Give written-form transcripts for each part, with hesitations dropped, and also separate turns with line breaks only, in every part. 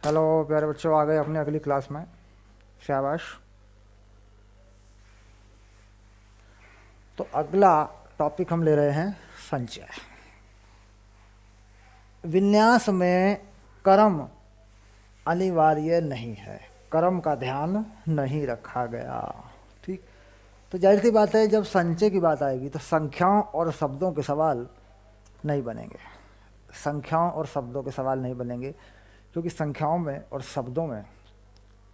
Hello प्यारे बच्चों, आ गए अपने अगली क्लास में। शाबाश। तो अगला टॉपिक हम ले रहे हैं संचय। विन्यास में कर्म अनिवार्य नहीं है, कर्म का ध्यान नहीं रखा गया। ठीक। तो जाहिर सी बात है, जब संचय की बात आएगी तो संख्याओं और शब्दों के सवाल नहीं बनेंगे। संख्याओं और शब्दों के सवाल नहीं बनेंगे, क्योंकि संख्याओं में और शब्दों में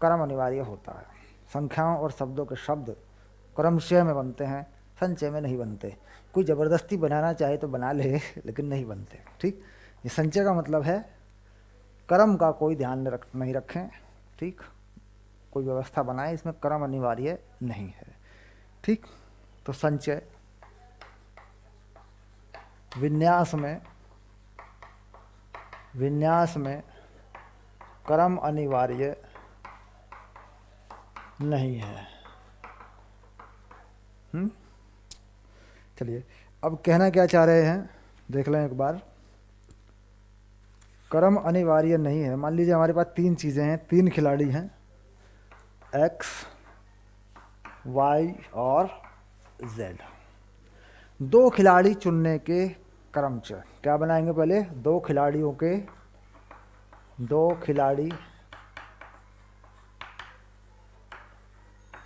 कर्म अनिवार्य होता है। संख्याओं और शब्दों के शब्द क्रमशः में बनते हैं, संचय में नहीं बनते। कोई ज़बरदस्ती बनाना चाहे तो बना ले, लेकिन नहीं बनते। ठीक। ये संचय का मतलब है कर्म का कोई ध्यान नहीं रखें। ठीक। कोई व्यवस्था बनाए, इसमें कर्म अनिवार्य नहीं है। ठीक। तो संचय विन्यास में कर्म अनिवार्य नहीं है। चलिए, अब कहना क्या चाह रहे हैं देख लें एक बार। कर्म अनिवार्य नहीं है। मान लीजिए हमारे पास तीन चीज़ें हैं, तीन खिलाड़ी हैं, एक्स, वाई और जेड। दो खिलाड़ी चुनने के क्रमशः क्या बनाएंगे? पहले दो खिलाड़ी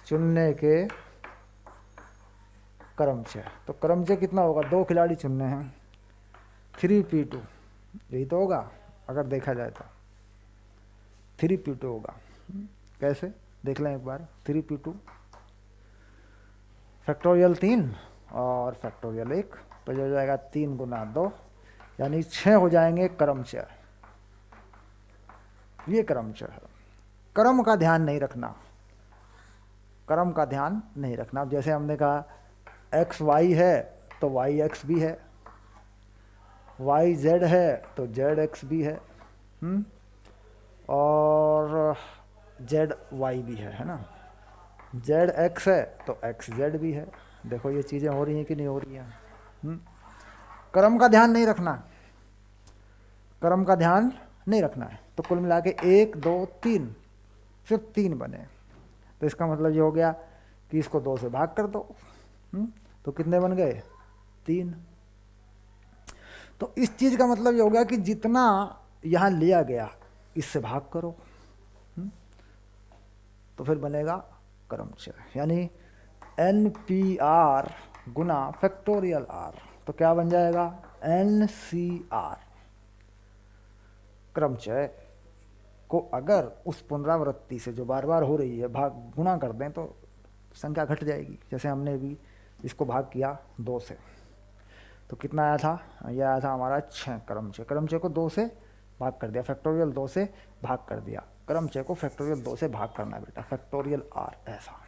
चुनने के क्रमशः। तो क्रमशः कितना होगा? दो खिलाड़ी चुनने हैं, 3P2। यही तो होगा अगर देखा जाए तो। 3P2 होगा। कैसे देख लें एक बार। 3P2 फैक्टोरियल 3 और फैक्टोरियल 1, तो जो हो जाएगा 3 गुना 2, यानी 6 हो जाएंगे क्रमशः। ये क्रमशः है। कर्म का ध्यान नहीं रखना, कर्म का ध्यान नहीं रखना। अब जैसे हमने कहा एक्स वाई है तो वाई एक्स भी है, वाई जेड है तो जेड एक्स भी है, और जेड वाई भी है ना। जेड एक्स है तो एक्स जेड भी है। देखो ये चीज़ें हो रही हैं कि नहीं हो रही हैं। कर्म का ध्यान नहीं रखना, कर्म का ध्यान नहीं रखना है। तो कुल मिला के 1 2 3, सिर्फ 3 बने। तो इसका मतलब ये हो गया कि इसको 2 से भाग कर दो। तो कितने बन गए? 3। तो इस चीज़ का मतलब ये हो गया कि जितना यहाँ लिया गया इससे भाग करो, तो फिर बनेगा क्रमशः। यानी NPR गुना फैक्टोरियल R, तो क्या बन जाएगा? NCR। क्रमशः को अगर उस पुनरावृत्ति से जो बार बार हो रही है भाग गुणा कर दें तो संख्या घट जाएगी। जैसे हमने भी इसको भाग किया 2 से, तो कितना आया था? यह आया था हमारा 6 क्रमशः। क्रमशः को 2 से भाग कर दिया, फैक्टोरियल 2 से भाग कर दिया। क्रमशः को फैक्टोरियल 2 से भाग करना है बेटा, फैक्टोरियल R ऐसा।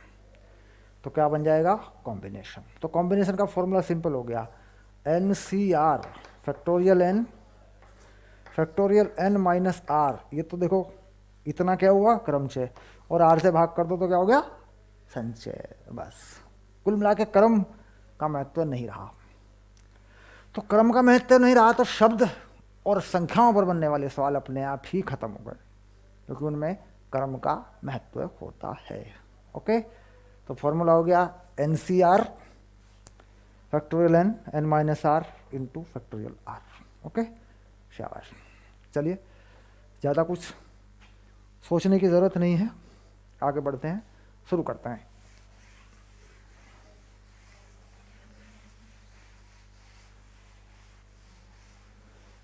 तो क्या बन जाएगा? कॉम्बिनेशन। तो कॉम्बिनेशन का फॉर्मूला सिंपल हो गया, NCR factorial N minus R। ये तो देखो इतना क्या हुआ? क्रमशः, और R से भाग कर दो तो क्या हो गया? संचय। बस कुल मिला के कर्म का महत्व नहीं रहा। तो कर्म का महत्व नहीं रहा तो शब्द और संख्याओं पर बनने वाले सवाल अपने आप ही खत्म हो गए, क्योंकि उनमें कर्म का महत्व होता है। ओके। तो फॉर्मूला हो गया NCR factorial N minus R into factorial R। Okay, शाबाश। चलिए, ज़्यादा कुछ सोचने की ज़रूरत नहीं है, आगे बढ़ते हैं, शुरू करते हैं।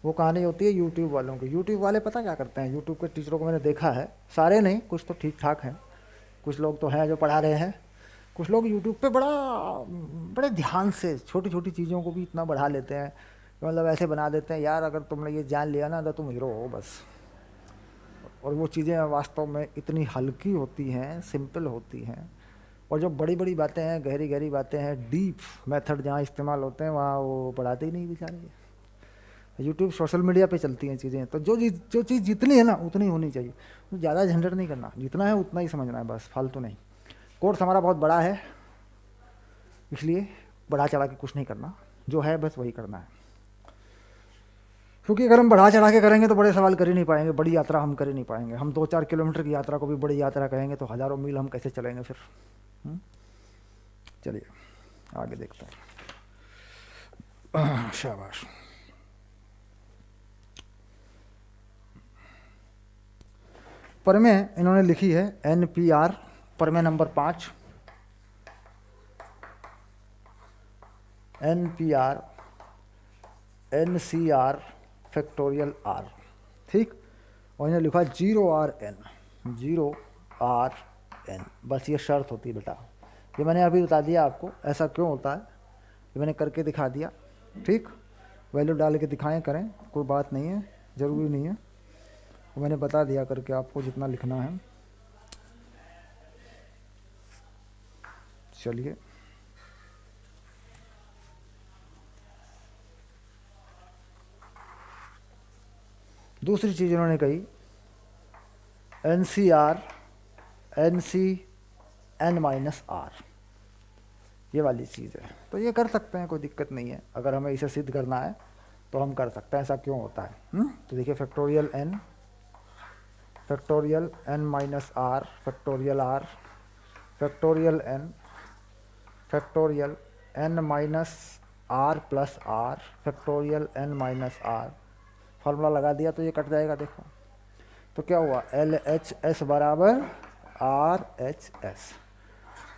वो कहानी होती है यूट्यूब वालों की। यूट्यूब वाले पता क्या करते हैं? यूट्यूब के टीचरों को मैंने देखा है, सारे नहीं, कुछ तो ठीक ठाक हैं, कुछ लोग तो हैं जो पढ़ा रहे हैं। कुछ लोग यूट्यूब पे बड़े ध्यान से छोटी छोटी चीज़ों को भी इतना बढ़ा लेते हैं, मतलब ऐसे बना देते हैं यार अगर तुमने ये जान लिया ना तो तुम हीरो हो बस। और वो चीज़ें वास्तव में इतनी हल्की होती हैं, सिंपल होती हैं, और जो बड़ी बड़ी बातें हैं, गहरी गहरी बातें हैं, डीप मेथड जहाँ इस्तेमाल होते हैं वहाँ वो पढ़ाते ही नहीं बेचारे। यूट्यूब सोशल मीडिया पे चलती हैं चीज़ें, तो जो चीज़ जितनी है ना उतनी होनी चाहिए, तो ज़्यादा झंझट नहीं करना, जितना है उतना ही समझना है बस, फालतू नहीं। कोर्स हमारा बहुत बड़ा है, इसलिए बढ़ा चढ़ा के कुछ नहीं करना, जो है बस वही करना है। क्योंकि अगर हम बढ़ा चढ़ा के करेंगे तो बड़े सवाल कर ही नहीं पाएंगे, बड़ी यात्रा हम कर ही नहीं पाएंगे। हम 2-4 किलोमीटर की यात्रा को भी बड़ी यात्रा कहेंगे तो हज़ारों मील हम कैसे चलेंगे फिर। चलिए आगे देखते हैं। शाबाश। प्रमेय इन्होंने लिखी है NPR, प्रमेय number 5, NPR NCR factorial R, ठीक। और इन्हें लिखा 0RN, 0RN। बस ये शर्त होती है बेटा, ये मैंने अभी बता दिया आपको ऐसा क्यों होता है, ये मैंने करके दिखा दिया, ठीक। वैल्यू डाल के दिखाएं करें, कोई बात नहीं है, ज़रूरी नहीं है, वो मैंने बता दिया करके आपको जितना लिखना है। चलिए दूसरी चीज़ इन्होंने कही NCR NC N-R, ये वाली चीज़ है। तो ये कर सकते हैं, कोई दिक्कत नहीं है। अगर हमें इसे सिद्ध करना है तो हम कर सकते हैं, ऐसा क्यों होता है। तो देखिए factorial N factorial N-R factorial R factorial N factorial N-R plus R factorial N-R। Formula लगा दिया तो ये कट जाएगा, देखो तो क्या हुआ, LHS बराबर RHS।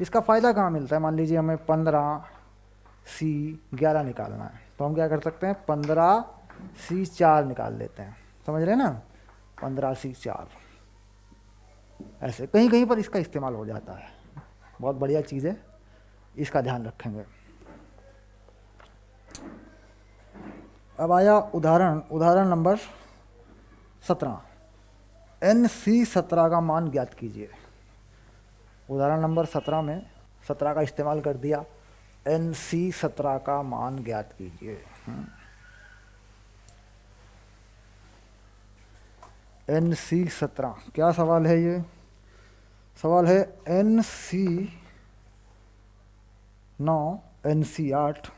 इसका फ़ायदा कहाँ मिलता है, मान लीजिए हमें 15C11 निकालना है तो हम क्या कर सकते हैं, 15C4 निकाल लेते हैं, समझ रहे हैं ना, 15C4। ऐसे कहीं कहीं पर इसका इस्तेमाल हो जाता है, बहुत बढ़िया चीज़ है, इसका ध्यान रखेंगे। अब आया उदाहरण नंबर 17, NC17 का मान ज्ञात कीजिए। उदाहरण नंबर 17 में 17 का इस्तेमाल कर दिया, NC17 का मान ज्ञात कीजिए। NC17 क्या सवाल है, ये सवाल है NC9 NC8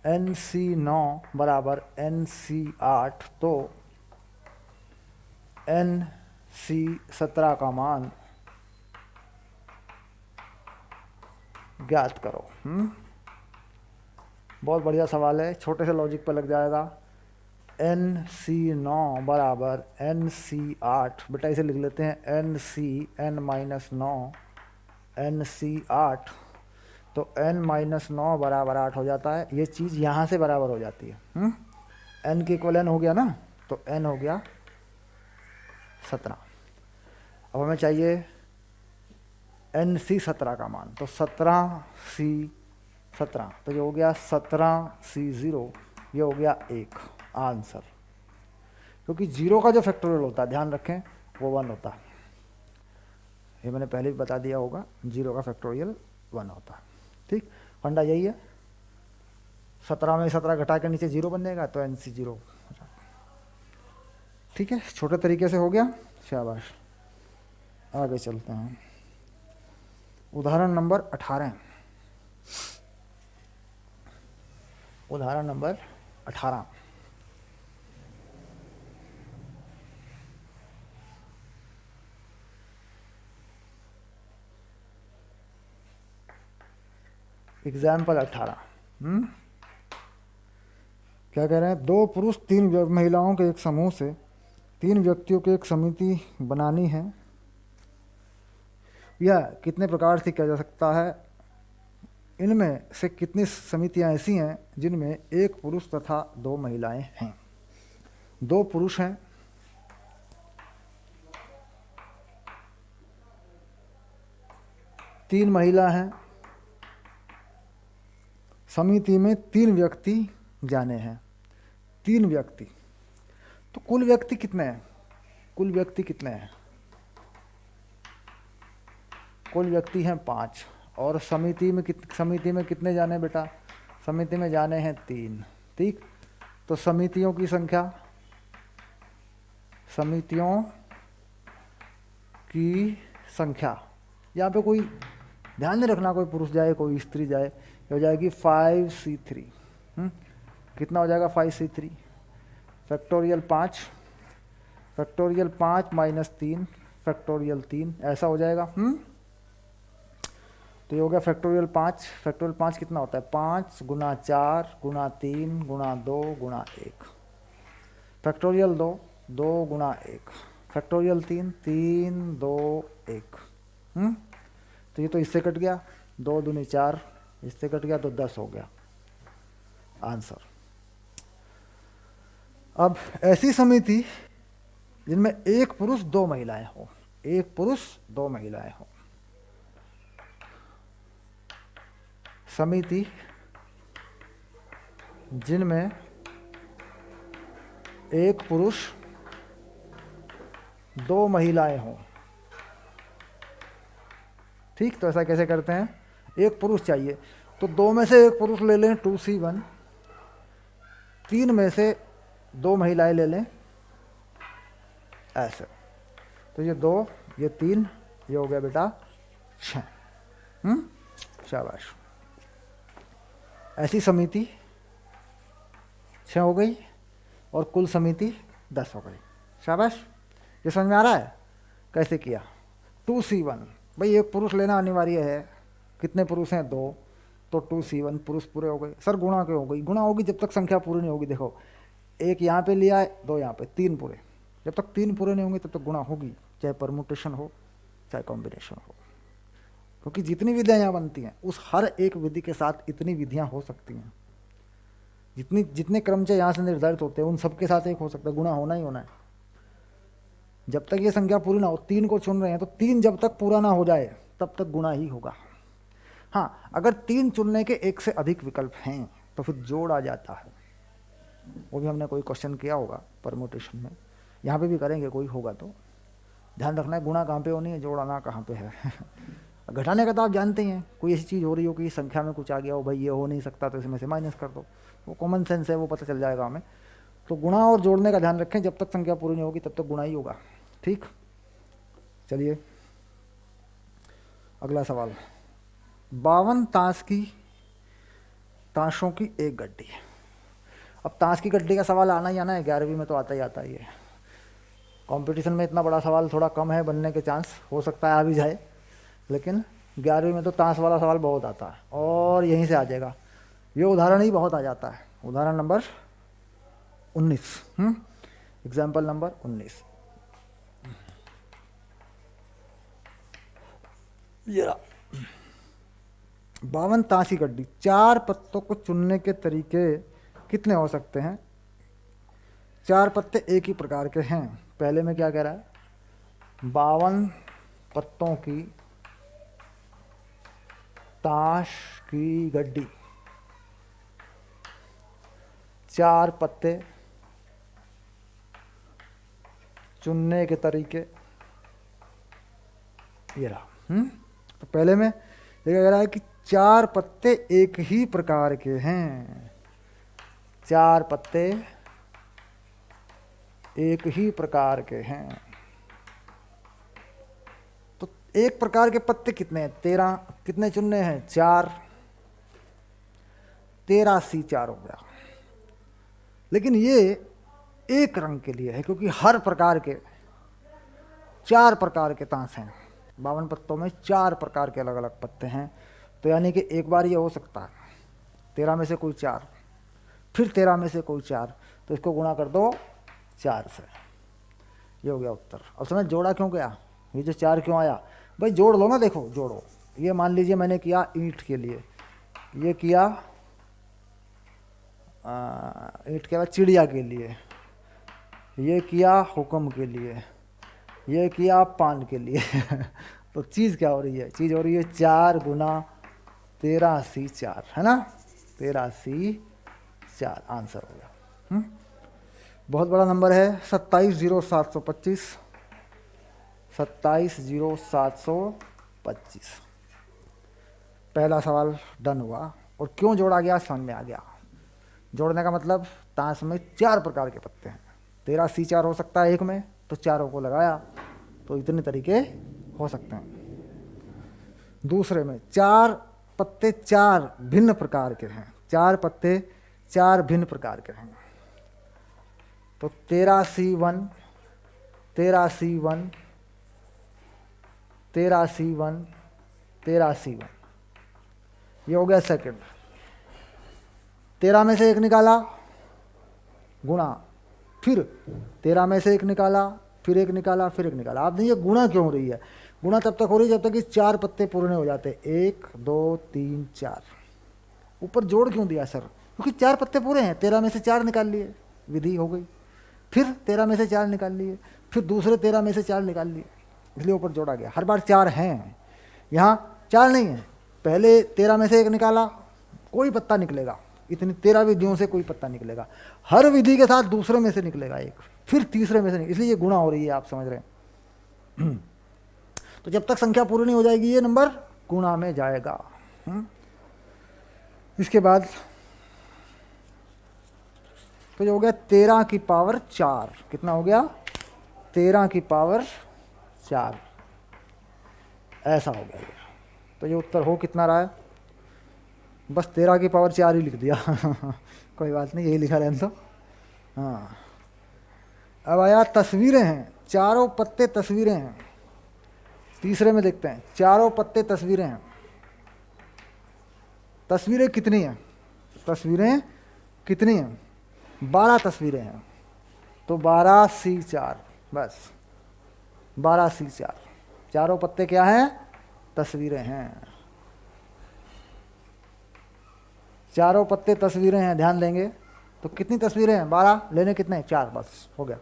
NC9 बराबर NC8, तो NC17 का मान ज्ञात करो। बहुत बढ़िया सवाल है, छोटे से लॉजिक पर लग जाएगा। NC9 बराबर NC8, बेटा इसे लिख लेते हैं NCN-9 NC8, तो N-9 बराबर 8 हो जाता है। ये चीज़ यहाँ से बराबर हो जाती है, N के इक्वल N हो गया ना, तो N हो गया 17। अब हमें चाहिए NC17 का मान, तो 17C17, तो ये हो गया 17C0, ये हो गया 1 आंसर। क्योंकि 0 का जो फैक्टोरियल होता है, ध्यान रखें, वो 1 होता है। ये मैंने पहले भी बता दिया होगा, 0 का फैक्टोरियल 1 होता है, ठीक। फंडा यही है, 17 में 17 घटा के नीचे 0 बन जाएगा, तो NC0, ठीक है। छोटे तरीके से हो गया, शाबाश। आगे चलते हैं, उदाहरण नंबर 18, उदाहरण नंबर 18। एग्जाम्पल 18, क्या कह रहे हैं, 2 पुरुष 3 महिलाओं के एक समूह से 3 व्यक्तियों की एक समिति बनानी है। यह कितने प्रकार से किया जा सकता है, इनमें से कितनी समितियां ऐसी हैं जिनमें 1 पुरुष तथा 2 महिलाएं हैं। 2 पुरुष हैं, 3 महिला हैं, समिति में 3 व्यक्ति जाने हैं, 3 व्यक्ति, तो कुल व्यक्ति कितने हैं, कुल व्यक्ति कितने हैं, कुल व्यक्ति हैं 5, और समिति में कितने जाने बेटा, समिति में जाने हैं 3, ठीक। तो समितियों की संख्या, समितियों की संख्या, यहाँ पे कोई ध्यान नहीं रखना, कोई पुरुष जाए कोई स्त्री जाए, हो जाएगी 5C3। कितना हो जाएगा 5C3, factorial 5, factorial 5 minus 3, factorial 3, ऐसा हो जाएगा। तो ये हो गया फैक्टोरियल 5। फैक्टोरियल 5 कितना होता है? 5 गुना 4 गुना 3 गुना 2 गुना 1। फैक्टोरियल 2, 2 गुना 1। फैक्टोरियल 3, 3 2 1। तो ये तो इससे कट गया, 2 दूनी 4, इससे कट गया तो 10 हो गया आंसर। अब ऐसी समिति जिनमें एक पुरुष 2 महिलाएं हो, एक पुरुष 2 महिलाएं हो। समिति जिनमें एक पुरुष 2 महिलाएं हों। ठीक, तो ऐसा कैसे करते हैं? एक पुरुष चाहिए तो 2 में से एक पुरुष ले लें 2C1, 3 में से 2 महिलाएं ले लें ऐसे। तो ये 2, ये 3, ये हो गया बेटा 6। शाबाश। ऐसी समिति 6 हो गई और कुल समिति 10 हो गई। शाबाश। ये समझ में आ रहा है कैसे किया? 2C1, भाई एक पुरुष लेना अनिवार्य है। कितने पुरुष हैं? 2, तो 2C1 पुरुष पूरे हो गए। सर गुणा क्यों हो गई? गुणा होगी जब तक संख्या पूरी नहीं होगी। देखो, एक यहाँ पे लिया है, 2 यहाँ पे, 3 पूरे। जब तक 3 पूरे नहीं होंगे तब तक गुणा होगी, चाहे परमुटेशन हो चाहे कॉम्बिनेशन हो। क्योंकि जितनी विधियाँ यहाँ बनती हैं उस हर एक विधि के साथ इतनी विधियाँ हो सकती हैं। जितने क्रमचय यहाँ से निर्धारित होते हैं उन सबके साथ एक हो सकता है। गुणा होना ही होना है। जब तक ये संख्या पूरी ना हो, 3 को चुन रहे हैं तो 3 जब तक पूरा ना हो जाए तब तक गुणा ही होगा। हाँ, अगर 3 चुनने के एक से अधिक विकल्प हैं तो फिर जोड़ आ जाता है। वो भी हमने कोई क्वेश्चन किया होगा परमुटेशन में, यहाँ पे भी करेंगे कोई होगा तो। ध्यान रखना है गुणा कहाँ पे होनी है, जोड़ आना कहाँ पे है। घटाने का तो आप जानते ही हैं, कोई ऐसी चीज़ हो रही हो कि संख्या में कुछ आ गया हो, भाई ये हो नहीं सकता तो इसमें से माइनस कर दो, वो कॉमन सेंस है, वो पता चल जाएगा हमें। तो गुणा और जोड़ने का ध्यान रखें, जब तक संख्या पूरी नहीं होगी तब तक गुणा ही होगा। ठीक, चलिए अगला सवाल। 52 ताशों की एक गड्डी। अब ताश की गड्डी का सवाल आना ही आना है, 11वीं में तो आता ही आता ही है। कंपटीशन में इतना बड़ा सवाल थोड़ा कम है बनने के चांस, हो सकता है आ भी जाए, लेकिन 11वीं में तो ताश वाला सवाल बहुत आता है और यहीं से आ जाएगा। ये उदाहरण ही बहुत आ जाता है। उदाहरण नंबर 19, एग्जाम्पल नंबर 19। ये 52 ताश की गड्डी, 4 पत्तों को चुनने के तरीके कितने हो सकते हैं? 4 पत्ते एक ही प्रकार के हैं। पहले में क्या कह रहा है? 52 पत्तों की ताश की गड्डी, 4 पत्ते चुनने के तरीके, ये रहा। तो पहले में ये कह रहा है कि 4 पत्ते एक ही प्रकार के हैं। 4 पत्ते एक ही प्रकार के हैं। तो एक प्रकार के पत्ते कितने हैं? 13। कितने चुनने हैं? 4। 13C4 हो गया। लेकिन ये एक रंग के लिए है क्योंकि हर प्रकार के 4 प्रकार के ताश हैं। 52 पत्तों में 4 प्रकार के अलग अलग पत्ते हैं। तो यानी कि एक बार ये हो सकता है 13 में से कोई 4, फिर 13 में से कोई 4, तो इसको गुणा कर दो 4 से। ये हो गया उत्तर। अब समझ जोड़ा क्यों गया, ये जो 4 क्यों आया? भाई जोड़ लो ना, देखो जोड़ो। ये मान लीजिए मैंने किया ईंट के लिए, ये किया ईंट के बाद चिड़िया के लिए, ये किया हुक्म के लिए, ये किया पान के लिए। तो चीज़ क्या हो रही है? चीज़ हो रही है 4 गुना 13C4, है ना? 13C4 आंसर हो गया। बहुत बड़ा नंबर है, 27,0725। 27,0725 पहला सवाल डन हुआ। और क्यों जोड़ा गया समझ में आ गया। जोड़ने का मतलब ताश में 4 प्रकार के पत्ते हैं, 13C4 हो सकता है एक में, तो चारों को लगाया तो इतने तरीके हो सकते हैं। दूसरे में 4 पत्ते 4 भिन्न प्रकार के हैं, 4 पत्ते 4 भिन्न प्रकार के हैं। तो 13C1, 13C1, 13C1, 13C1, ये हो गया सेकंड। 13 में से एक निकाला, गुणा, फिर 13 में से एक निकाला, फिर एक निकाला, फिर एक निकाला। आप देखिए गुणा क्यों हो रही है? गुणा तब तक हो रही है जब तक कि 4 पत्ते पूरे हो जाते। 1 2 3 4। ऊपर जोड़ क्यों दिया सर? क्योंकि 4 पत्ते पूरे हैं। 13 में से 4 निकाल लिए, विधि हो गई। फिर 13 में से 4 निकाल लिए, फिर दूसरे 13 में से 4 निकाल लिए, इसलिए ऊपर जोड़ा गया। हर बार 4 हैं, यहाँ 4 नहीं है। पहले 13 में से एक निकाला, कोई पत्ता निकलेगा। इतनी 13 विधियों से कोई पत्ता निकलेगा। हर विधि के साथ दूसरे में से निकलेगा एक, फिर तीसरे में से निकलेगा। इसलिए ये गुणा हो रही है, आप समझ रहे हैं। तो जब तक संख्या पूरी नहीं हो जाएगी ये नंबर गुणा में जाएगा। इसके बाद तो ये हो गया 13 की पावर 4। कितना हो गया? 13 की पावर 4, ऐसा हो गया ये। तो ये उत्तर हो कितना रहा है? बस 13 की पावर 4 ही लिख दिया। कोई बात नहीं, यही लिखा रहने तो। हाँ, अब आया तस्वीरें हैं, चारों पत्ते तस्वीरें हैं। तीसरे में देखते हैं, चारों पत्ते तस्वीरें हैं। तस्वीरें कितनी हैं? तस्वीरें कितनी हैं? 12 तस्वीरें हैं। तो 12C4, बस 12C4। चारों पत्ते क्या हैं? तस्वीरें हैं। चारों पत्ते तस्वीरें हैं, ध्यान देंगे। तो कितनी तस्वीरें हैं? 12, लेने कितने हैं? 4, बस हो गया।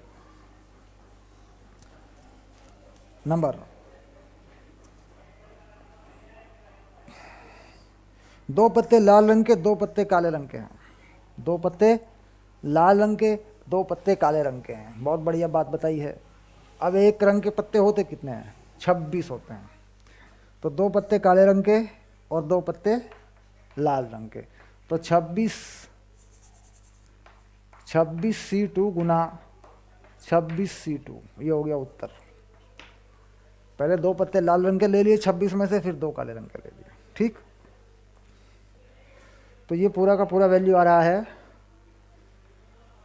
नंबर 2 पत्ते लाल रंग के, 2 पत्ते काले रंग के हैं। 2 पत्ते लाल रंग के, 2 पत्ते काले रंग के हैं। बहुत बढ़िया बात बताई है। अब एक रंग के पत्ते होते कितने हैं? 26 होते हैं। तो 2 पत्ते काले रंग के और 2 पत्ते लाल रंग के, तो 26C2 गुना 26C2, ये हो गया उत्तर। पहले 2 पत्ते लाल रंग के ले लिए 26 में से, फिर 2 काले रंग के ले लिए। ठीक, तो ये पूरा का पूरा वैल्यू आ रहा है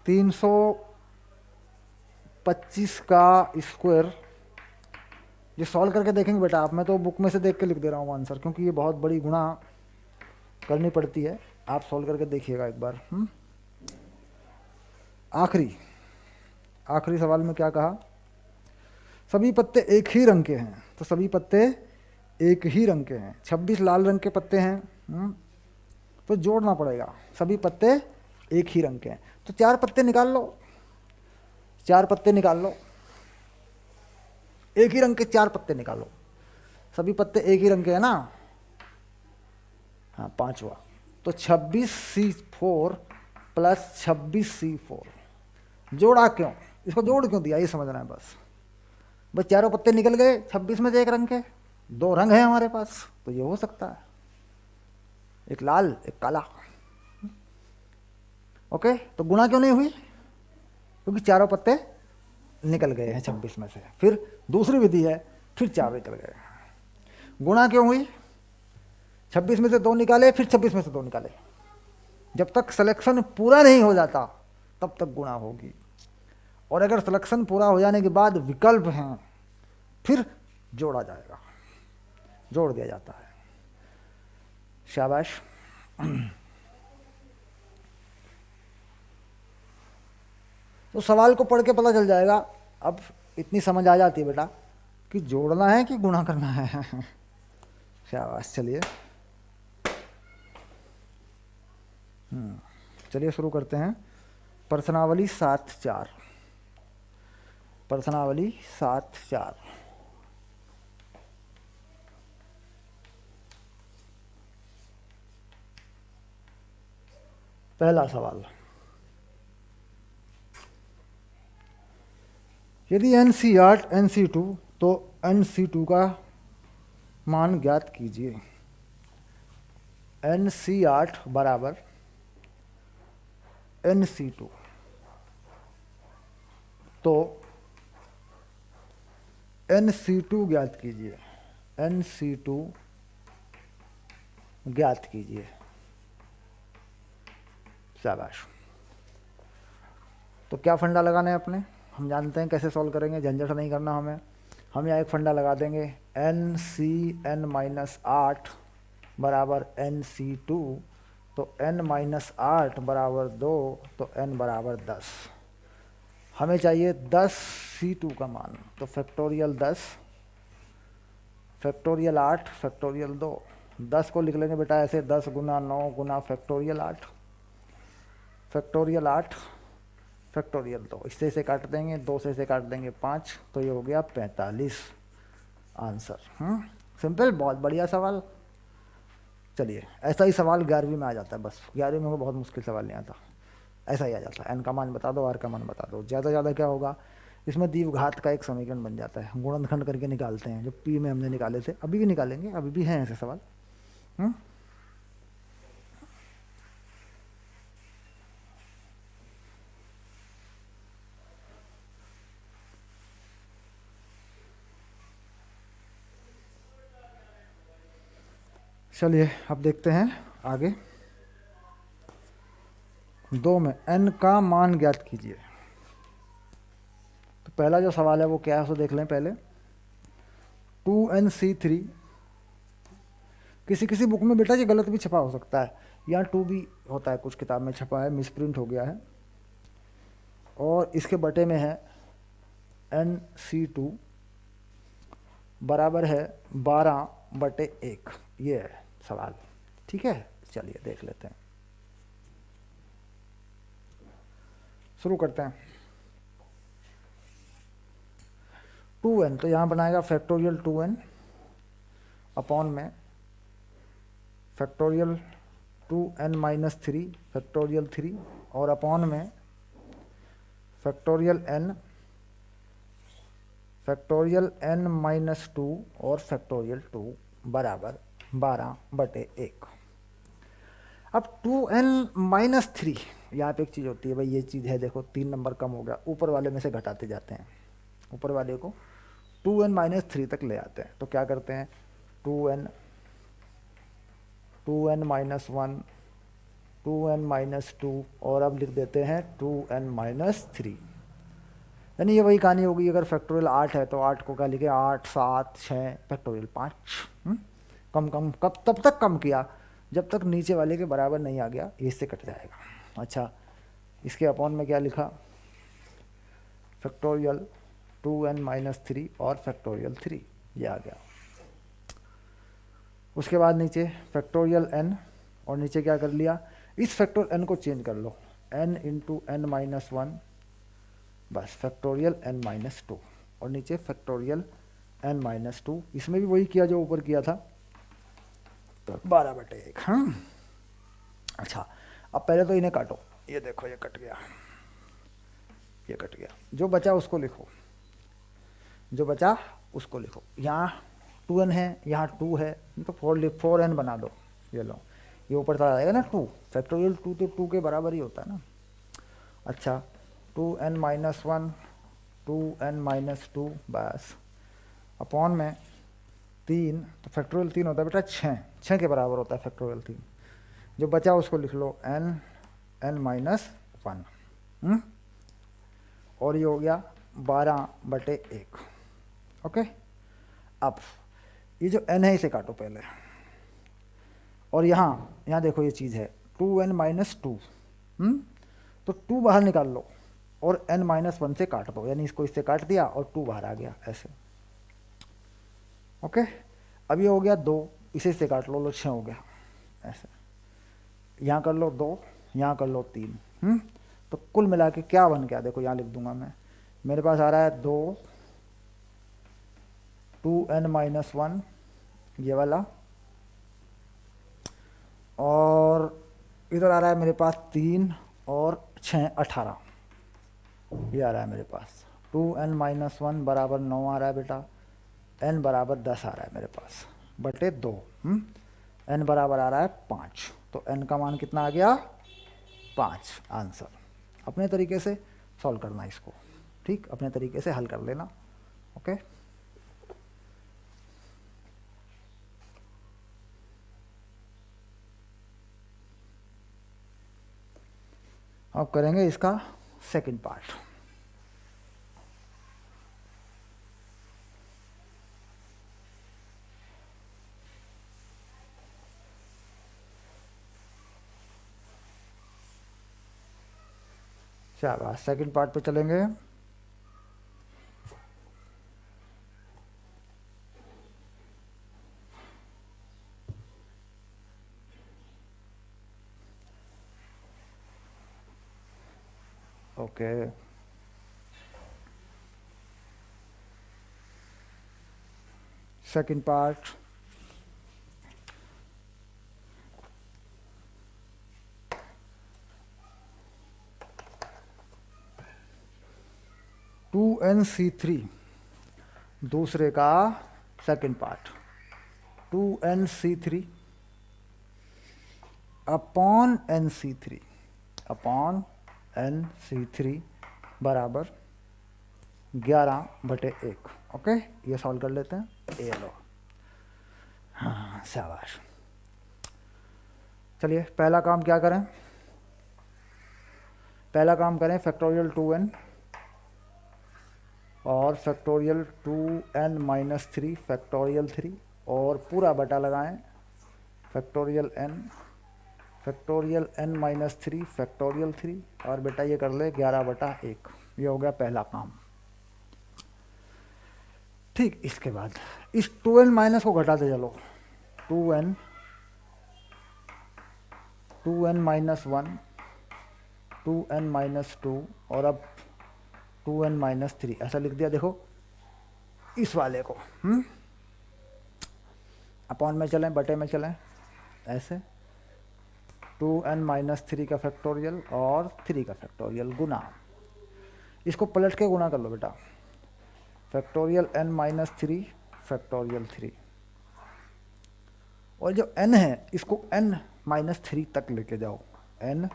325 का स्क्वायर। ये सॉल्व करके देखेंगे बेटा आप। मैं तो बुक में से देख के लिख दे रहा हूँ आंसर, क्योंकि ये बहुत बड़ी गुणा करनी पड़ती है। आप सॉल्व करके देखिएगा एक बार। आखिरी सवाल में क्या कहा? सभी पत्ते एक ही रंग के हैं। तो सभी पत्ते एक ही रंग के हैं। 26 लाल रंग के पत्ते हैं, तो जोड़ना पड़ेगा। सभी पत्ते एक ही रंग के हैं, तो 4 पत्ते निकाल लो। 4 पत्ते निकाल लो, एक ही रंग के 4 पत्ते निकालो। सभी पत्ते एक ही रंग के हैं ना। हाँ, 5वां। तो 26C4 प्लस 26C4। जोड़ा क्यों? इसको जोड़ क्यों दिया, ये समझना है बस। बस चारों पत्ते निकल गए 26 में से एक रंग के। 2 रंग हैं हमारे पास, तो ये हो सकता है, एक लाल एक काला। ओके, तो गुणा क्यों नहीं हुई? क्योंकि चारों पत्ते निकल गए हैं 26 में से। फिर दूसरी विधि है, फिर 4 निकल गए। गुणा क्यों हुई? 26 में से 2 निकाले, फिर 26 में से 2 निकाले। जब तक सिलेक्शन पूरा नहीं हो जाता तब तक गुणा होगी। और अगर सिलेक्शन पूरा हो जाने के बाद विकल्प हैं, फिर जोड़ा जाएगा, जोड़ दिया जाता है। शाबाश। तो सवाल को पढ़ के पता चल जाएगा। अब इतनी समझ आ जाती है बेटा कि जोड़ना है कि गुणा करना है। शाबाश। चलिए चलिए शुरू करते हैं। प्रश्नावली 7-4। प्रश्नावली 7-4। पहला सवाल, यदि NC8 NC2 तो NC2 का मान ज्ञात कीजिए। NC8 बराबर NC2, तो NC2 ज्ञात कीजिए। NC2 ज्ञात कीजिए। शाबाश। तो क्या फंडा लगाना है अपने, हम जानते हैं कैसे सॉल्व करेंगे, झंझट नहीं करना हमें। हम यहाँ एक फंडा लगा देंगे, एन सी एन माइनस 8 बराबर एन सी 2, तो n माइनस 8 बराबर 2, तो n बराबर 10। हमें चाहिए 10 C2 का मान, तो फैक्टोरियल 10 फैक्टोरियल 8 फैक्टोरियल 2। 10 को लिख लेंगे बेटा ऐसे, 10 गुना 9 गुना फैक्टोरियल 8 फैक्टोरियल 8 फैक्टोरियल 2। इससे इसे काट देंगे, 2 से इसे काट देंगे 5, तो ये हो गया 45 आंसर। सिंपल, बहुत बढ़िया सवाल। चलिए, ऐसा ही सवाल 11वीं में आ जाता है, बस 11वीं में बहुत मुश्किल सवाल नहीं आता, ऐसा ही आ जाता है। एन का मान बता दो, आर का मान बता दो, ज़्यादा ज़्यादा क्या होगा, इसमें द्विघात का एक समीकरण बन जाता है, गुणनखंड करके निकालते हैं, जो पी में हमने निकाले थे, अभी भी निकालेंगे, अभी भी हैं ऐसे सवाल। चलिए अब देखते हैं आगे। 2 में n का मान ज्ञात कीजिए। तो पहला जो सवाल है वो क्या है, उसको देख लें पहले। 2nc3, किसी किसी बुक में बेटा ये गलत भी छपा हो सकता है, यहाँ 2 भी होता है, कुछ किताब में छपा है, मिसप्रिंट हो गया है, और इसके बटे में है nc2 बराबर है 12/1, ये है सवाल। ठीक है, चलिए देख लेते हैं, शुरू करते हैं। 2n, तो यहाँ बनाएगा फैक्टोरियल 2n अपॉन में फैक्टोरियल 2n माइनस 3 फैक्टोरियल 3, और अपॉन में फैक्टोरियल n माइनस 2 और फैक्टोरियल 2 बराबर 12/1। अब 2n माइनस 3, यहाँ पे एक चीज़ होती है भाई, ये चीज़ है देखो, 3 नंबर कम हो गया, ऊपर वाले में से घटाते जाते हैं, ऊपर वाले को 2n माइनस 3 तक ले आते हैं। तो क्या करते हैं, 2n माइनस 1, 2n माइनस 2, और अब लिख देते हैं 2n माइनस 3। यानी ये वही कहानी होगी, अगर फैक्टोरियल 8 है तो 8 को क्या लिखे, 8 7 6 फैक्टोरियल 5। कम कम कब तब तक कम किया जब तक नीचे वाले के बराबर नहीं आ गया, ये इससे कट जाएगा। अच्छा, इसके अपॉन में क्या लिखा, फैक्टोरियल 2n माइनस 3 और फैक्टोरियल 3, ये आ गया। उसके बाद नीचे फैक्टोरियल n, और नीचे क्या कर लिया, इस फैक्टर n को चेंज कर लो, n इंटू n माइनस 1, बस फैक्टोरियल n माइनस 2, और नीचे फैक्टोरियल n माइनस 2। इसमें भी वही किया जो ऊपर किया था, 12/1। हाँ, अच्छा, अब पहले तो इन्हें काटो, ये देखो ये कट गया, ये कट गया, जो बचा उसको लिखो, जो बचा उसको लिखो। यहाँ 2n है, यहाँ 2 है, तो 4n बना दो, ये लो, ये ऊपर चला जाएगा ना 2, फैक्टोरियल 2 तो 2 के बराबर ही होता है ना। अच्छा, 2n माइनस 1, 2n माइनस 2, बस अपॉन में 3, तो फैक्टोरियल 3 होता है बेटा 6 के बराबर होता है फैक्टोरियल 3। जो बचा उसको लिख लो n माइनस 1, और ये हो गया 12/1। ओके, अब ये जो n है इसे काटो पहले, और यहाँ देखो ये चीज़ है 2n माइनस 2, तो 2 बाहर निकाल लो और n माइनस 1 से काट दो, यानी इसको इससे काट दिया और 2 बाहर आ गया ऐसे। ओके, अब ये हो गया 2, इसे से काट लो, 6 हो गया ऐसे, यहाँ कर लो 2, यहाँ कर लो 3, तो कुल मिला के क्या बन गया, देखो यहाँ लिख दूंगा मैं, मेरे पास आ रहा है 2n माइनस 1 ये वाला, और इधर आ रहा है मेरे पास 3 और 6 18, ये आ रहा है मेरे पास। 2n माइनस 1 बराबर 9 आ रहा है बेटा, n बराबर 10 आ रहा है मेरे पास बटे 2, n बराबर आ रहा है 5, तो n का मान कितना आ गया, 5 आंसर। अपने तरीके से सॉल्व करना इसको, ठीक, अपने तरीके से हल कर लेना। ओके, अब करेंगे इसका सेकंड पार्ट। शाबाश, सेकंड पार्ट पे चलेंगे। Okay, second part. Two N C three, दूसरे का second part. Two N C three upon N C three, upon N C three बराबर 11/1। ओके, ये सॉल्व कर लेते हैं। ये लो, हाँ शाबाश। चलिए पहला काम क्या करें, पहला काम करें फैक्टोरियल 2n और फैक्टोरियल 2n-3 फैक्टोरियल 3 और पूरा बटा लगाएं फैक्टोरियल n n-3 फैक्टोरियल 3 और बेटा ये कर ले 11/1। ये हो गया पहला काम। ठीक, इसके बाद इस 2n- को घटाते चलो। 2n 2n-1 2n-2 और अब 2n-3 ऐसा लिख दिया। देखो इस वाले को अपॉन में चलें, बटे में चलें, ऐसे 2n-3 का फैक्टोरियल और 3 का फैक्टोरियल गुना। इसको पलट के गुना कर लो बेटा, फैक्टोरियल n-3 फैक्टोरियल 3 और जो n है इसको n-3 तक लेके जाओ। n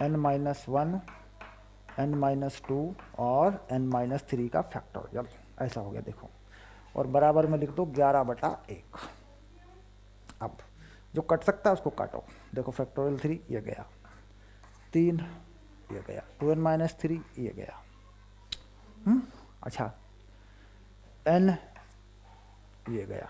n-1 n-2 और n-3 का फैक्टोरियल, ऐसा हो गया देखो। और बराबर में लिख दो 11/1। अब जो कट सकता है उसको काटो। देखो फैक्टोरियल 3 ये गया, 3 ये गया, 2n-3 ये गया। अच्छा, n ये गया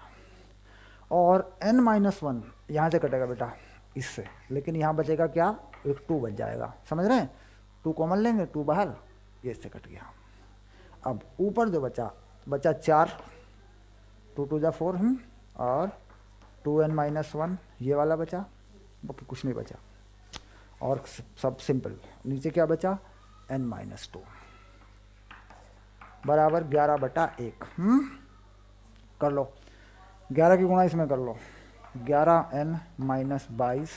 और n-1 यहाँ से कटेगा बेटा इससे, लेकिन यहाँ बचेगा क्या, एक 2 बच जाएगा। समझ रहे हैं, 2 कॉमन लेंगे, 2 बाहर, ये इससे कट गया। अब ऊपर जो बचा 4, 2 2 जा 4 और 2n-1 ये वाला बचा, बाकी कुछ नहीं बचा। और सब सिंपल, नीचे क्या बचा, n-2 बराबर 11/1। कर लो, 11 की गुणा इसमें कर लो, 11n-22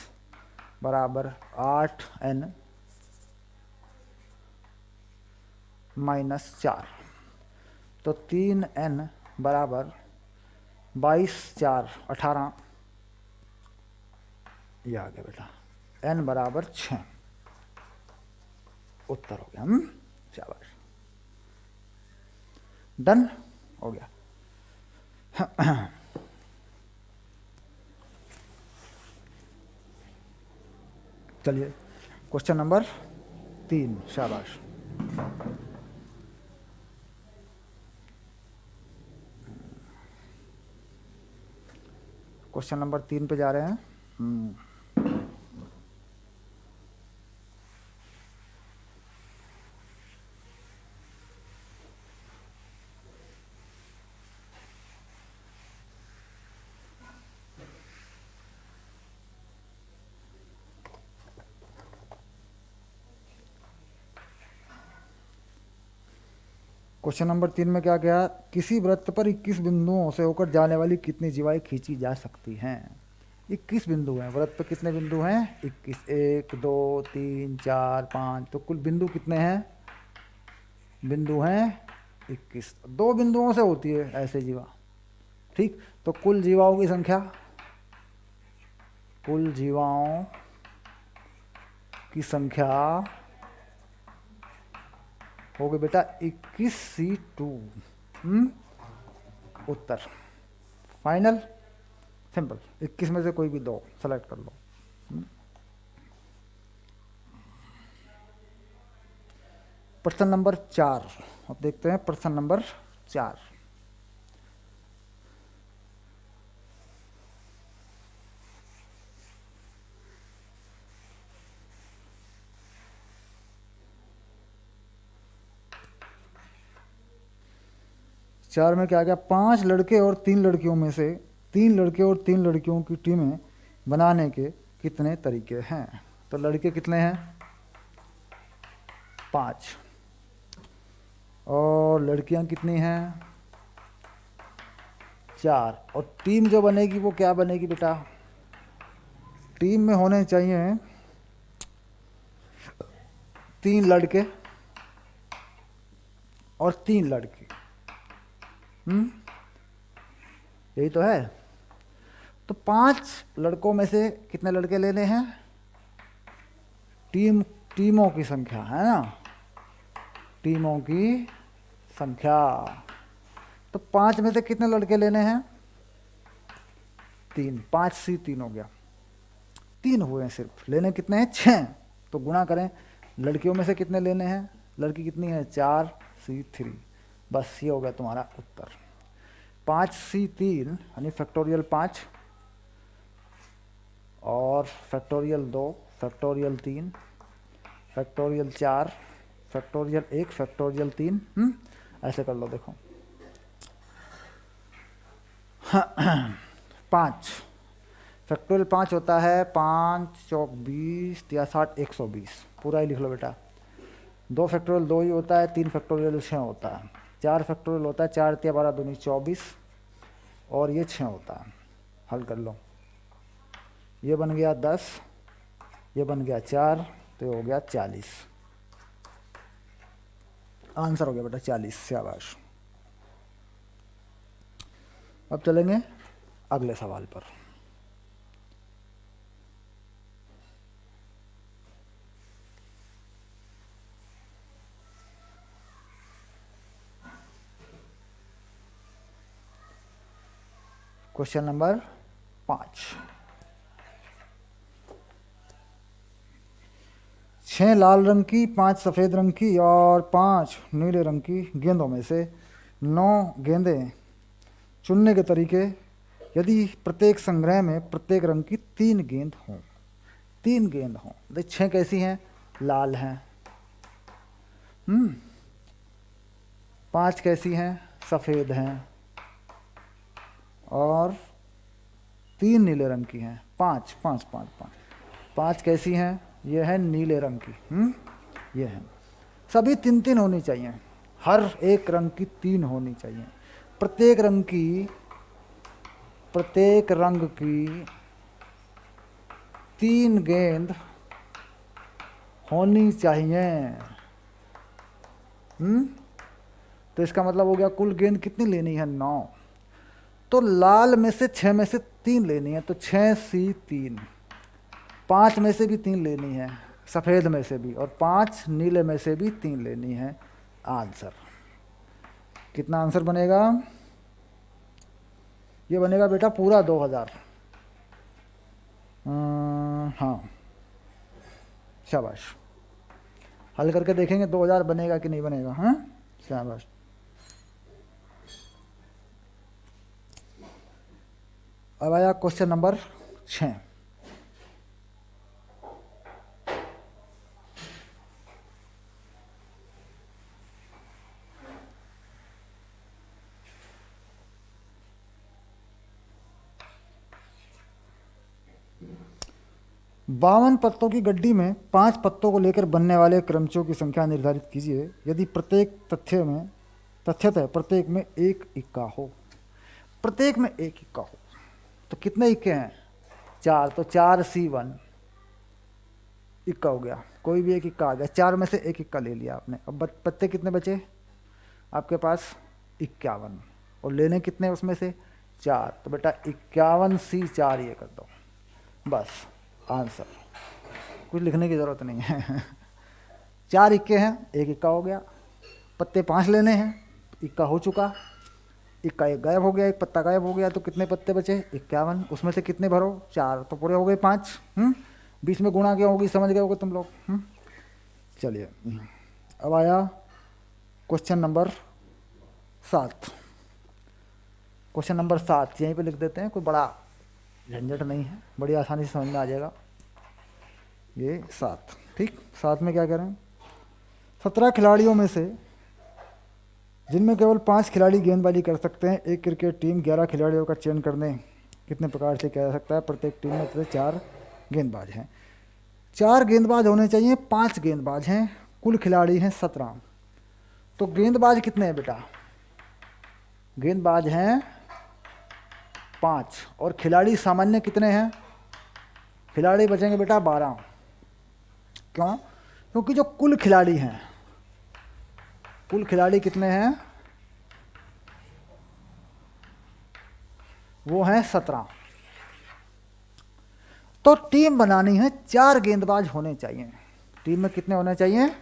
बराबर 8n-4। तो 3n बराबर 22 4 18, ये आ गया बेटा, n बराबर 6 उत्तर हो गया। शाबाश, डन हो गया। चलिए क्वेश्चन नंबर 3, शाबाश। क्वेश्चन नंबर 3 पे जा रहे हैं। क्वेश्चन नंबर 3 में क्या गया, किसी वृत्त पर 21 बिंदुओं से होकर जाने वाली कितनी जीवाएं खींची जा सकती हैं। 21 बिंदु हैं, वृत्त पर कितने बिंदु हैं, 21, 1 2 3 4 5, तो कुल बिंदु कितने हैं, बिंदु हैं 21। 2 बिंदुओं से होती है ऐसे जीवा। ठीक, तो कुल जीवाओं की संख्या, कुल जीवाओं की संख्या हो गई बेटा 21C2। उत्तर फाइनल, सिंपल, 21 में से कोई भी 2 सेलेक्ट कर लो। प्रश्न नंबर 4, अब देखते हैं प्रश्न नंबर 4। चार में क्या गया, 5 लड़के और 3 लड़कियों में से 3 लड़के और 3 लड़कियों की टीमें बनाने के कितने तरीके हैं। तो लड़के कितने हैं, 5, और लड़कियां कितनी हैं, 4। और टीम जो बनेगी वो क्या बनेगी बेटा, टीम में होने चाहिए 3 लड़के और 3 लड़की। यही तो है। तो 5 लड़कों में से कितने लड़के लेने हैं, टीमों की संख्या है ना, टीमों की संख्या। तो 5 में से कितने लड़के लेने हैं, 3, 5 सी 3 हो गया, 3 हुए हैं सिर्फ, लेने कितने हैं, 6। तो गुणा करें, लड़कियों में से कितने लेने हैं, लड़की कितनी है, 4 सी 3, बस ये हो गया तुम्हारा उत्तर। 5 सी 3 यानी फैक्टोरियल 5 और factorial 2, factorial 3, factorial 4, factorial 1, factorial 3। ऐसे कर लो, देखो 5 फैक्टोरियल 5 होता है 5 चौक 20 या 60 120, पूरा ही लिख लो बेटा। 2 फैक्टोरियल 2 ही होता है, 3 फैक्टोरियल 6 होता है, 4 फैक्टोरियल होता है 4 या 12 दूनी 24, और ये 6 होता है। हल कर लो, ये बन गया 10, ये बन गया 4, तो ये हो गया 40। आंसर हो गया बेटा 40, शाबाश। अब चलेंगे अगले सवाल पर। Question number 5। 6 लाल रंग की, 5 सफ़ेद रंग की और 5 नीले रंग की गेंदों में से 9 गेंदें चुनने के तरीके, यदि प्रत्येक संग्रह में प्रत्येक रंग की 3 गेंद हों, 3 गेंद हों। देख 6 कैसी हैं, लाल हैं। 5 कैसी हैं, सफ़ेद हैं, और 3 नीले रंग की हैं। 5 5 5 5 5 कैसी हैं, ये है नीले रंग की। ये है, सभी 3 होनी चाहिए, हर एक रंग की 3 होनी चाहिए। प्रत्येक रंग की 3 गेंद होनी चाहिए। तो इसका मतलब हो गया कुल गेंद कितनी लेनी है, 9। तो लाल में से 6 में से 3 लेनी है, तो 6 सी 3, 5 में से भी 3 लेनी है, सफ़ेद में से भी, और 5 नीले में से भी 3 लेनी है। आंसर कितना आंसर बनेगा, ये बनेगा बेटा पूरा 2000। हाँ, शाबाश। हल करके देखेंगे 2000 बनेगा कि नहीं बनेगा। हाँ, शाबाश। अब आया क्वेश्चन नंबर 6। बावन पत्तों की गड्डी में 5 पत्तों को लेकर बनने वाले क्रमचों की संख्या निर्धारित कीजिए, यदि प्रत्येक तथ्यतः प्रत्येक में एक इक्का हो। प्रत्येक में एक इक्का हो तो कितने इक्के हैं, 4, तो 4 C1 इक्का हो गया, कोई भी एक इक्का आ गया, 4 में से एक इक्का ले लिया आपने। अब पत्ते कितने बचे आपके पास, 51, और लेने कितने उसमें से, 4, तो बेटा 51 C4 ये कर दो, बस आंसर, कुछ लिखने की ज़रूरत नहीं है। 4 इक्के हैं, एक इक्का हो गया, पत्ते 5 लेने हैं, इक्का हो चुका, इक्का एक गायब हो गया, एक पत्ता गायब हो गया, तो कितने पत्ते बचे, 51, उसमें से कितने भरो, 4, तो पूरे हो गए 5। बीच में गुणा क्या होगी, समझ गए होगे तुम लोग। चलिए अब आया क्वेश्चन नंबर 7, क्वेश्चन नंबर 7 यहीं पे लिख देते हैं, कोई बड़ा झंझट नहीं है, बड़ी आसानी से समझ में आ जाएगा। ये 7, ठीक। 7 में क्या कह रहे हैं, 17 खिलाड़ियों में से जिनमें केवल 5 खिलाड़ी गेंदबाजी कर सकते हैं, एक क्रिकेट टीम 11 खिलाड़ियों का चयन करने कितने प्रकार से किया जा सकता है। प्रत्येक टीम में से 4 गेंदबाज हैं। 4 गेंदबाज होने चाहिए, 5 गेंदबाज हैं, कुल खिलाड़ी हैं 17। तो गेंदबाज कितने हैं बेटा, गेंदबाज हैं 5 और खिलाड़ी सामान्य कितने हैं, खिलाड़ी बचेंगे बेटा 12। क्यों, क्योंकि जो कुल खिलाड़ी हैं, कुल खिलाड़ी कितने हैं, वो हैं 17। तो टीम बनानी है, 4 गेंदबाज होने चाहिए। टीम में कितने होने चाहिए,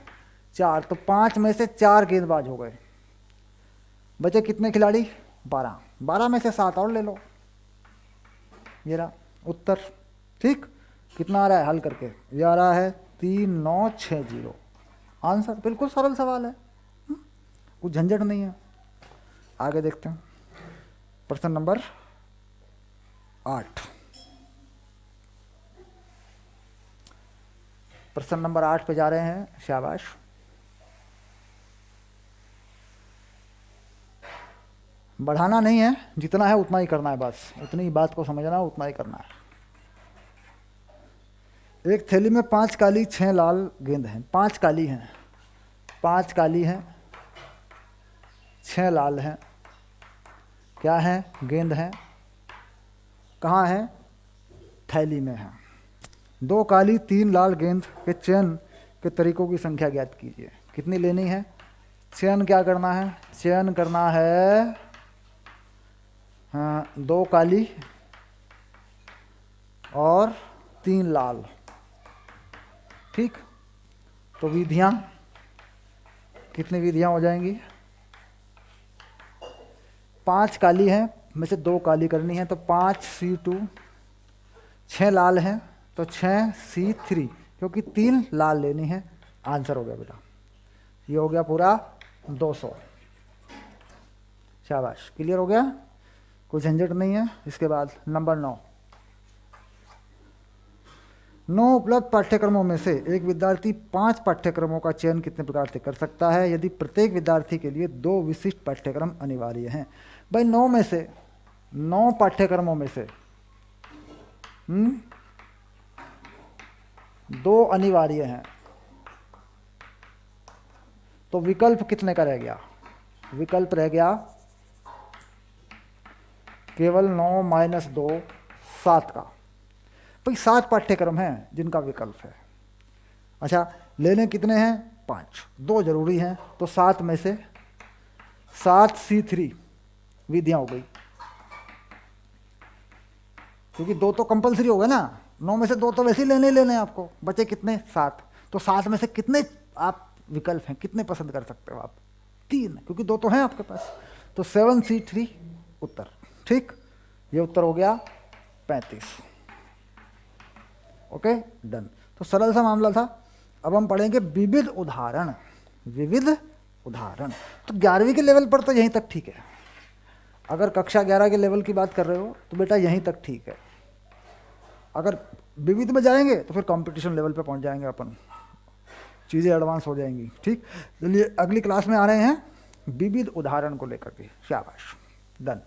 4। तो 5 में से 4 गेंदबाज हो गए, बचे कितने खिलाड़ी, 12। 12 में से 7 और ले लो, ये रहा उत्तर, ठीक। कितना आ रहा है हल करके, ये आ रहा है 3960 आंसर। बिल्कुल सरल सवाल है, कुछ झंझट नहीं है। आगे देखते हैं प्रश्न नंबर 8। प्रश्न नंबर 8 पे जा रहे हैं, शाबाश। बढ़ाना नहीं है, जितना है उतना ही करना है, बस उतनी ही बात को समझना है, उतना ही करना है। एक थैली में 5 काली 6 लाल गेंद हैं। 5 काली हैं, 5 काली हैं, 6 लाल हैं, क्या है, गेंद हैं। कहाँ है, थैली में है। 2 काली 3 लाल गेंद के चयन के तरीकों की संख्या ज्ञात कीजिए। कितनी लेनी है, चयन क्या करना है, चयन करना है, हाँ, 2 काली और 3 लाल, ठीक। तो विधियां, कितनी विधियां हो जाएंगी, 5 काली हैं में से 2 काली करनी है, तो 5C2, 6 लाल हैं तो 6C3, क्योंकि 3 लाल लेनी है। आंसर हो गया बेटा, ये हो गया पूरा 200। शाबाश, क्लियर हो गया, कोई झंझट नहीं है। इसके बाद नंबर 9, 9 उपलब्ध पाठ्यक्रमों में से एक विद्यार्थी 5 पाठ्यक्रमों का चयन कितने प्रकार से कर सकता है, यदि प्रत्येक विद्यार्थी के लिए 2 विशिष्ट पाठ्यक्रम अनिवार्य हैं। भाई 9 में से, 9 पाठ्यक्रमों में से 2 अनिवार्य हैं, तो विकल्प कितने का रह गया, विकल्प रह गया केवल 9 माइनस 2, 7 का। भाई 7 पाठ्यक्रम हैं जिनका विकल्प है। अच्छा, लेने कितने हैं, 5, 2 जरूरी हैं, तो 7 में से 7C3 विधियां हो गई, क्योंकि 2 तो कंपलसरी हो गए ना। 9 में से 2 तो वैसे ही लेने लेने हैं आपको, बचे कितने, 7। तो 7 में से कितने आप विकल्प हैं, कितने पसंद कर सकते हो आप, 3, क्योंकि 2 तो हैं आपके पास। तो 7C3 उत्तर, ठीक। ये उत्तर हो गया 35। Okay, done. तो सरल सा मामला था। अब हम पढ़ेंगे विविध उदाहरण, विविध उदाहरण। तो 11वीं के लेवल पर तो यहीं तक ठीक है। अगर कक्षा 11 के लेवल की बात कर रहे हो तो बेटा यहीं तक ठीक है। अगर विविध में जाएंगे तो फिर कंपटीशन लेवल पे पहुंच जाएंगे अपन, चीज़ें एडवांस हो जाएंगी, ठीक। चलिए अगली क्लास में आ रहे हैं विविध उदाहरण को लेकर के। शाबाश, डन।